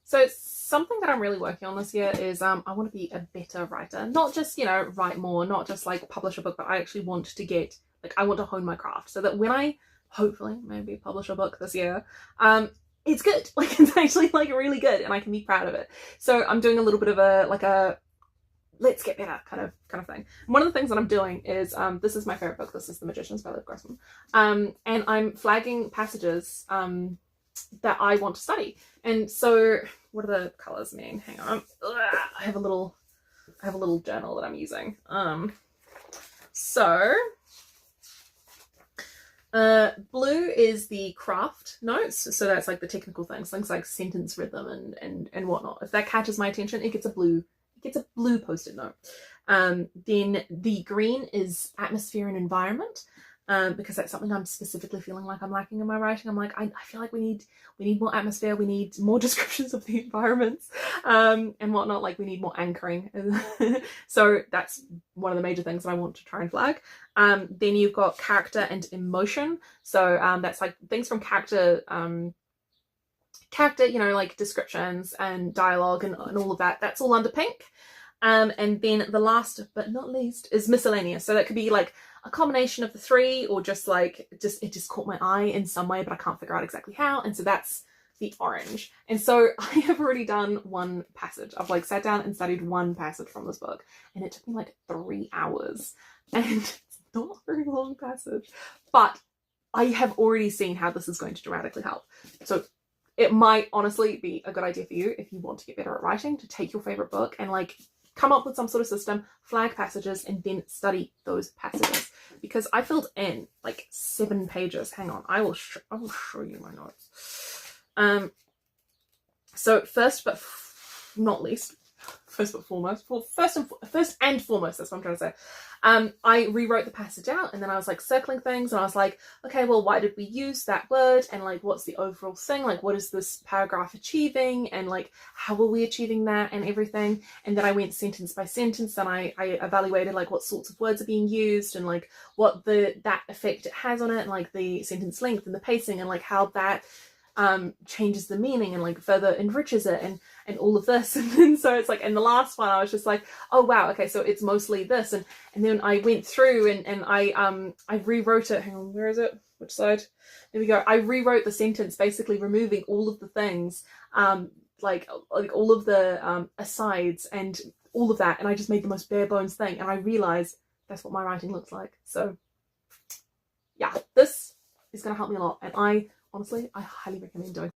So something that I'm really working on this year is I want to be a better writer. Not just, you know, write more, not just like publish a book, but I actually want to get, like, I want to hone my craft so that when I hopefully maybe publish a book this year, it's good. Like, it's actually like really good and I can be proud of it. So I'm doing a little bit of a let's get better kind of thing. And one of the things that I'm doing is this is my favorite book. This is The Magicians by Liv Grossman. And I'm flagging passages that I want to study. And so what do the colors mean? Hang on. I have a little journal that I'm using. So blue is the craft notes, so that's like the technical things like sentence rhythm and whatnot. If that catches my attention, it gets a blue post-it note. Then the green is atmosphere and environment, because that's something I'm specifically feeling like I'm lacking in my writing. I'm like, I feel like we need more atmosphere, we need more descriptions of the environments, and whatnot. Like, we need more anchoring. So that's one of the major things that I want to try and flag. Then you've got character and emotion. So that's like things from character, you know, like descriptions and dialogue and all of that. That's all under pink. And then the last but not least is miscellaneous. So that could be like a combination of the three, or just like it just caught my eye in some way, but I can't figure out exactly how. And so that's the orange. And so I have already done one passage. I've like sat down and studied one passage from this book, and it took me like 3 hours. And it's not a very long passage, but I have already seen how this is going to dramatically help. So it might honestly be a good idea for you, if you want to get better at writing, to take your favorite book and like come up with some sort of system, flag passages, and then study those passages. Because I filled in like 7 pages. Hang on, I will show you my notes. So first but not least, first and foremost, that's what I'm trying to say. I rewrote the passage out, and then I was like circling things, and I was like, okay, well, why did we use that word, and like what's the overall thing, like what is this paragraph achieving, and like how are we achieving that, and everything. And then I went sentence by sentence, and I evaluated like what sorts of words are being used, and like what that effect it has on it, and like the sentence length and the pacing, and like how that changes the meaning and like further enriches it, and all of this. And then so it's like, in the last one I was just like, oh wow, okay, so it's mostly this. And then I went through and I rewrote it. Hang on, where is it? Which side? There we go. I rewrote the sentence, basically removing all of the things, like all of the asides and all of that, and I just made the most bare bones thing, and I realized that's what my writing looks like. So yeah, this is going to help me a lot, and honestly, I highly recommend doing